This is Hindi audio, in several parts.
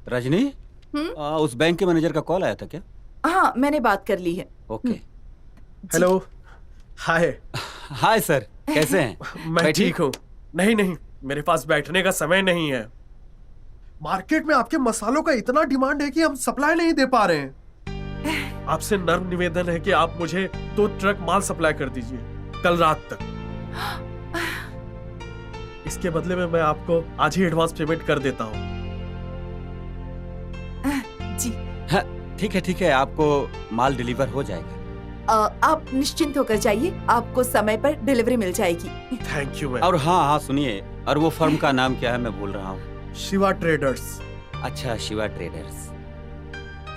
रजनी, उस बैंक के मैनेजर का कॉल आया था क्या? हाँ, मैंने बात कर ली है। ओके। हेलो। हाय। हाय सर, कैसे हैं? मैं ठीक हूँ। नहीं, मेरे पास बैठने का समय नहीं है। मार्केट में आपके मसालों का इतना डिमांड है कि हम सप्लाई नहीं दे पा रहे हैं। आपसे नर्म निवेदन है कि आप मुझे 2 ट्रक माल सप्लाई कर दीजिए कल रात तक। इसके बदले में मैं आपको आज ही एडवांस पेमेंट कर देता हूँ। जी हाँ, ठीक है, आपको माल डिलीवर हो जाएगा। आप निश्चिंत होकर जाइए, आपको समय पर डिलीवरी मिल जाएगी। Thank you ma'am. और हाँ सुनिए, और वो फर्म का नाम क्या है? मैं भूल रहा हूँ। शिवा ट्रेडर्स। अच्छा, Shiva traders.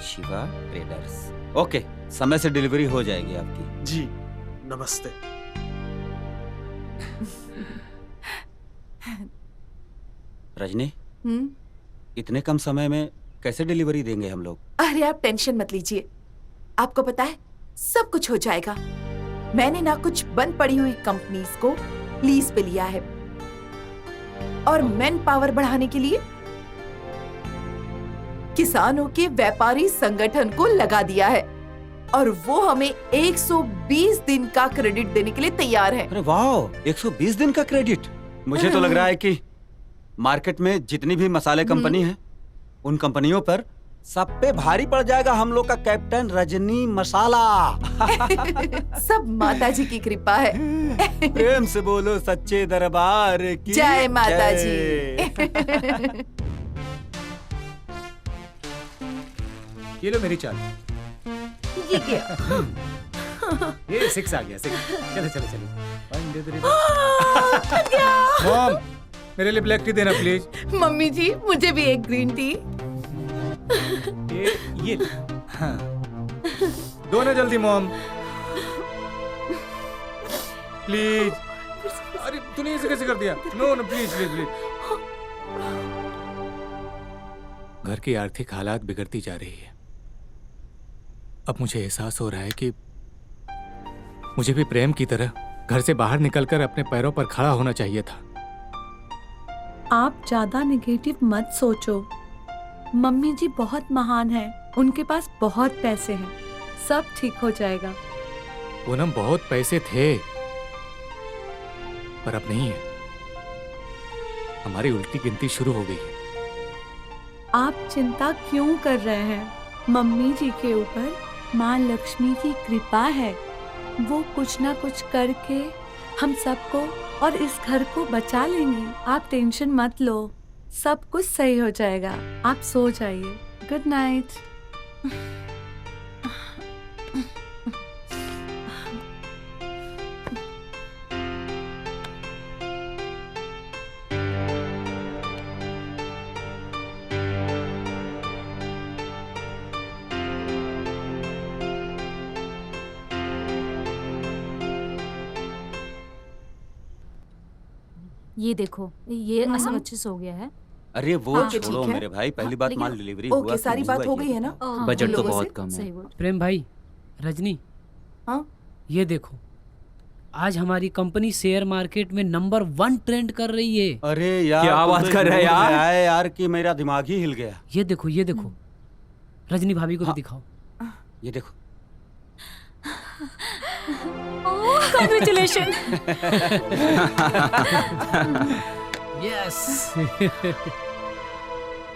Shiva traders, okay. समय से डिलीवरी हो जाएगी आपकी। जी, नमस्ते। रजनी, इतने कम समय में कैसे डिलीवरी देंगे हम लोग? अरे आप टेंशन मत लीजिए, आपको पता है सब कुछ हो जाएगा। मैंने ना कुछ बंद पड़ी हुई कंपनीज को लीज पे लिया है और मैन पावर बढ़ाने के लिए किसानों के व्यापारी संगठन को लगा दिया है और वो हमें 120 दिन का क्रेडिट देने के लिए तैयार है। अरे वाह, 120 दिन का क्रेडिट! मुझे तो लग रहा है कि मार्केट में जितनी भी मसाले कंपनी है, उन कंपनियों पर सब पे भारी पड़ जाएगा हम लोग का कैप्टन रजनी मसाला। सब माता जी की कृपा है। प्रेम से बोलो सच्चे दरबार की जय माता जी। ये लो मेरी चाल। ये क्या? ये 6 आ गया, 6। चलो। 1 2 3 मॉम, मेरे लिए ब्लैक टी देना प्लीज। मम्मी जी, मुझे भी एक ग्रीन टी। ये हाँ। दो ना जल्दी मॉम, प्लीज। अरे तूने ऐसे कैसे कर दिया? No please. घर की आर्थिक हालात बिगड़ती जा रही है। अब मुझे एहसास हो रहा है कि मुझे भी प्रेम की तरह घर से बाहर निकलकर अपने पैरों पर खड़ा होना चाहिए था। आप ज्यादा नेगेटिव मत सोचो। मम्मी जी बहुत महान हैं, उनके पास बहुत पैसे हैं, सब ठीक हो जाएगा। पूनम, बहुत पैसे थे पर अब नहीं है। हमारी उल्टी गिनती शुरू हो गई है। आप चिंता क्यों कर रहे हैं? मम्मी जी के ऊपर माँ लक्ष्मी की कृपा है। वो कुछ ना कुछ करके हम सबको और इस घर को बचा लेंगी। आप टेंशन मत लो, सब कुछ सही हो जाएगा। आप सो जाइए। Good night. ये देखो, ये असमंजस हो गया है। अरे वो ओके, छोड़ो ठीक है। मेरे भाई, पहली बात माल डिलीवरी हुआ। ओके, सारी बात हो गई है ना? बजट तो लोगों बहुत से? कम है। सही बोल। प्रेम भाई, रजनी, हाँ? ये देखो, आज हमारी कंपनी शेयर मार्केट में नंबर 1 ट्रेंड कर रही है। अरे यार, क्या तुम बात तो कर रहे हैं इतने यार? में आए यार कि मेरा दिमाग ही हिल गया। ये देखो, रजनी भाभी को भी दिखाओ। ये देखो। कांग्रेचुलेशन। यस।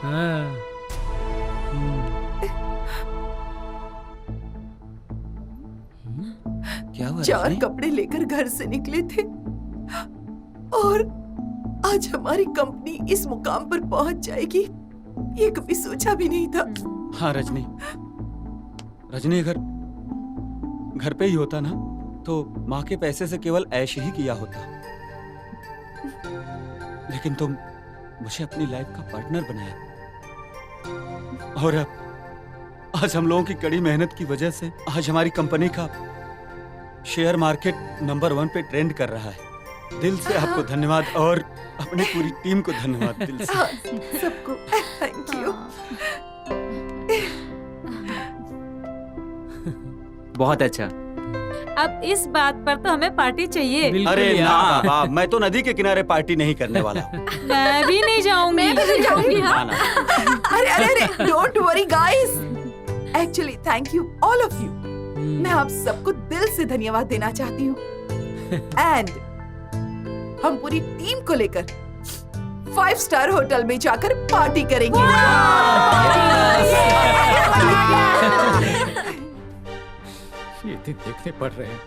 हाँ। क्या हुआ 4 रजनी? कपड़े लेकर घर से निकले थे और आज हमारी कंपनी इस मुकाम पर पहुंच जाएगी, ये कभी सोचा भी नहीं था। हाँ रजनी, अगर घर पे ही होता ना तो माँ के पैसे से केवल ऐश ही किया होता, लेकिन तुम मुझे अपनी लाइफ का पार्टनर बनाया और अब आज हम लोगों की कड़ी मेहनत की वजह से आज हमारी कंपनी का शेयर मार्केट नंबर 1 पे ट्रेंड कर रहा है। दिल से आपको धन्यवाद और अपनी पूरी टीम को धन्यवाद दिल से। हाँ, सबको थैंक यू। बहुत अच्छा। अब इस बात पर तो हमें पार्टी चाहिए। अरे ना बाबा, मैं तो नदी के किनारे पार्टी नहीं करने वाला। मैं भी नहीं जाऊंगी। ना, ना। अरे अरे don't worry guys, actually thank you all of you. मैं आप सबको दिल से धन्यवाद देना चाहती हूँ। एंड हम पूरी टीम को लेकर 5 स्टार होटल में जाकर पार्टी करेंगे। ये दिन देखने पड़ रहे हैं।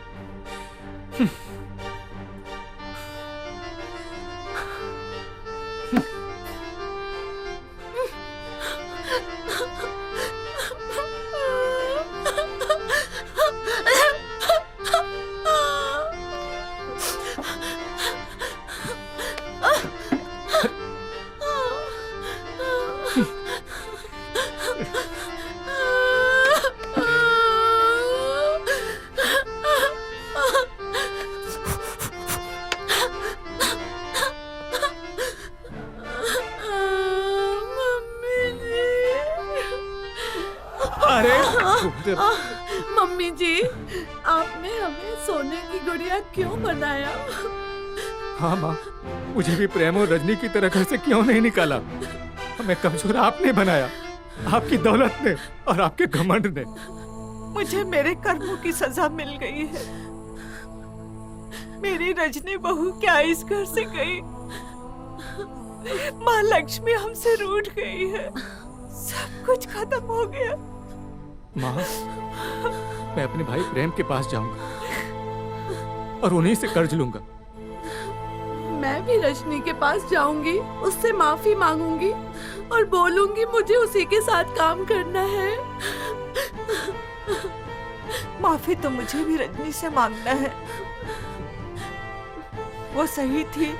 मम्मी जी, आपने हमें सोने की गुड़िया क्यों बनाया? हाँ माँ, मुझे भी प्रेम और रजनी की तरह घर से क्यों नहीं निकाला? हमें कमजोर आपने बनाया, आपकी दौलत ने और आपके घमंड ने। मुझे मेरे कर्मों की सजा मिल गई है। मेरी रजनी बहू क्या इस घर से गई? माँ लक्ष्मी हमसे रूठ गई है। सब कुछ खत्म हो गया। माँ, मैं अपने भाई प्रेम के पास जाऊंगा और उन्हीं से कर्ज लूंगा। मैं भी रजनी के पास जाऊंगी, उससे माफी मांगूंगी और बोलूंगी मुझे उसी के साथ काम करना है। माफी तो मुझे भी रजनी से मांगना है। वो सही थी,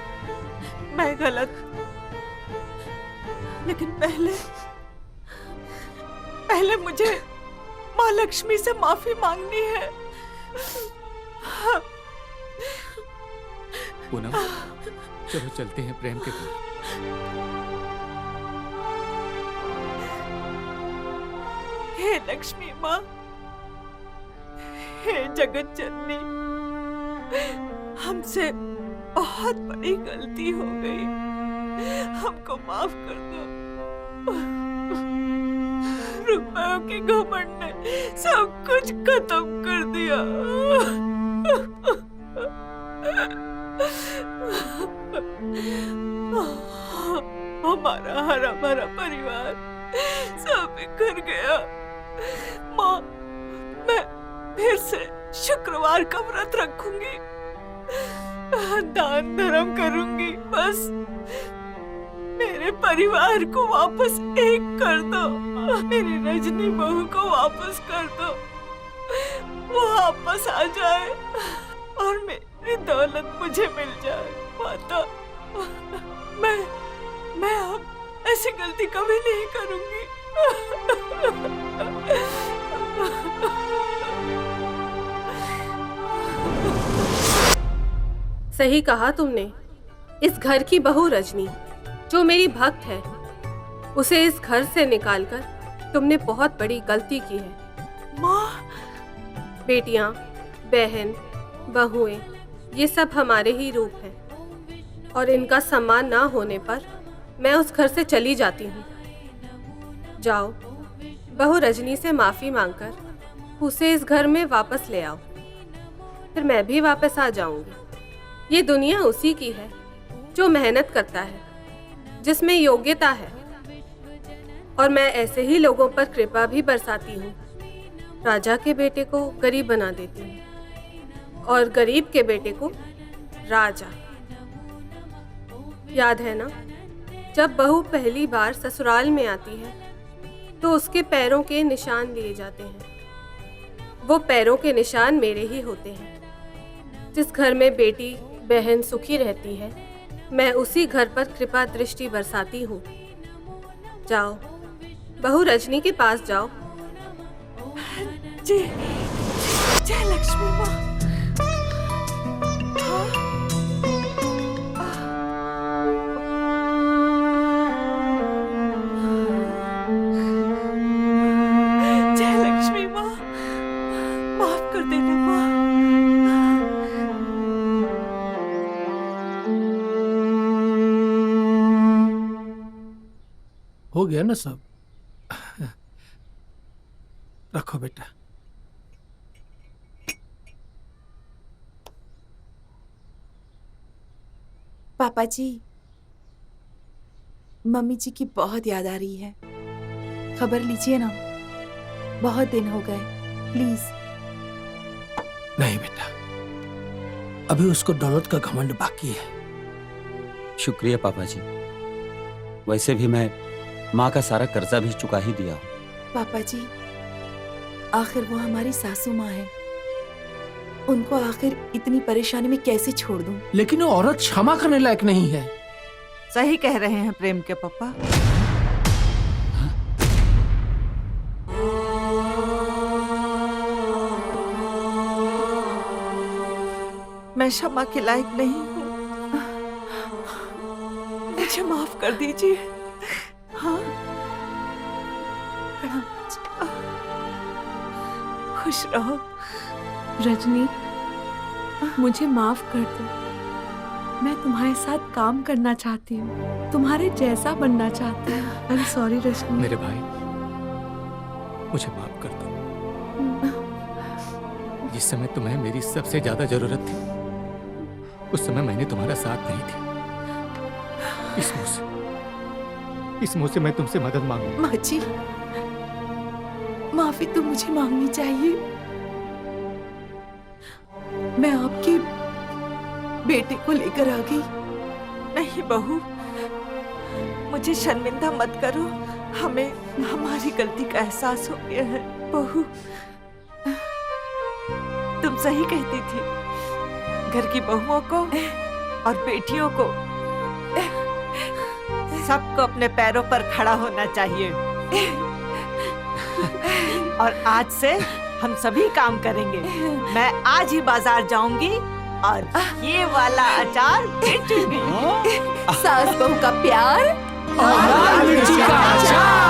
मैं गलत। लेकिन पहले मुझे माँ लक्ष्मी से माफी मांगनी है। पूनम, चलो चलते हैं प्रेम के घर। हे लक्ष्मी माँ, हे जगत जननी, हमसे बहुत बड़ी गलती हो गई। हमको माफ कर दो। रुपयों के घमंड ने सब कुछ खत्म कर दिया। हमारा हरा भरा परिवार सब बिखर गया। माँ, मैं फिर से शुक्रवार का व्रत रखूंगी, दान धर्म करूंगी। बस मेरे परिवार को वापस एक कर दो। मेरी रजनी बहू को वापस कर दो। वो वापस आ जाए और मेरी दौलत मुझे मिल जाए। माता, मैं अब ऐसी गलती कभी नहीं करूंगी। सही कहा तुमने। इस घर की बहू रजनी, जो मेरी भक्त है, उसे इस घर से निकालकर तुमने बहुत बड़ी गलती की है। माँ, बेटियां, बहन, बहुएं, ये सब हमारे ही रूप हैं और इनका सम्मान ना होने पर मैं उस घर से चली जाती हूँ। जाओ, बहू रजनी से माफी मांगकर उसे इस घर में वापस ले आओ, फिर मैं भी वापस आ जाऊंगी। ये दुनिया उसी की है जो मेहनत करता है, जिसमें योग्यता है, और मैं ऐसे ही लोगों पर कृपा भी बरसाती हूँ। राजा के बेटे को गरीब बना देती हूँ और गरीब के बेटे को राजा। याद है ना, जब बहू पहली बार ससुराल में आती है तो उसके पैरों के निशान लिए जाते हैं। वो पैरों के निशान मेरे ही होते हैं। जिस घर में बेटी बहन सुखी रहती है, मैं उसी घर पर कृपा दृष्टि बरसाती हूँ। जाओ, बहू रजनी के पास जाओ। जी, जय लक्ष्मी माँ। जय लक्ष्मी माँ, माफ कर देना माँ। हो गया ना सब? रखो बेटा। पापा जी, मम्मी जी की बहुत याद आ रही है। खबर लीजिए ना, बहुत दिन हो गए, प्लीज। नहीं बेटा, अभी उसको दौलत का घमंड बाकी है। शुक्रिया पापा जी। वैसे भी मैं माँ का सारा कर्जा भी चुका ही दिया हूँ। पापा जी, आखिर वो हमारी सासू माँ है, उनको आखिर इतनी परेशानी में कैसे छोड़ दूं? लेकिन वो औरत क्षमा करने लायक नहीं है। सही कह रहे हैं प्रेम के पापा। मैं क्षमा के लायक नहीं हूँ, मुझे माफ कर दीजिए। हाँ, खुश रहो। रजनी, मुझे माफ कर दो। मैं तुम्हारे साथ काम करना चाहती हूँ, तुम्हारे जैसा बनना चाहती हूँ। I am sorry Rajni. मेरे भाई, मुझे माफ कर दो। जिस समय तुम्हें मेरी सबसे ज्यादा जरूरत थी, उस समय मैंने तुम्हारा साथ नहीं दिया। इस मुंह से मैं तुमसे मदद मांगू। माँ जी, माफी तो मुझे मांगनी चाहिए। मैं आपके बेटे को लेकर आ गई। नहीं बहू, मुझे शर्मिंदा मत करो। हमें हमारी गलती का एहसास हो गया है। बहू, तुम सही कहती थी। घर की बहुओं को और बेटियों को सबको अपने पैरों पर खड़ा होना चाहिए। और आज से हम सभी काम करेंगे। मैं आज ही बाजार जाऊंगी और ये वाला अचार बेचूंगी। सास बहू का प्यार और लाल मिर्ची का अचार।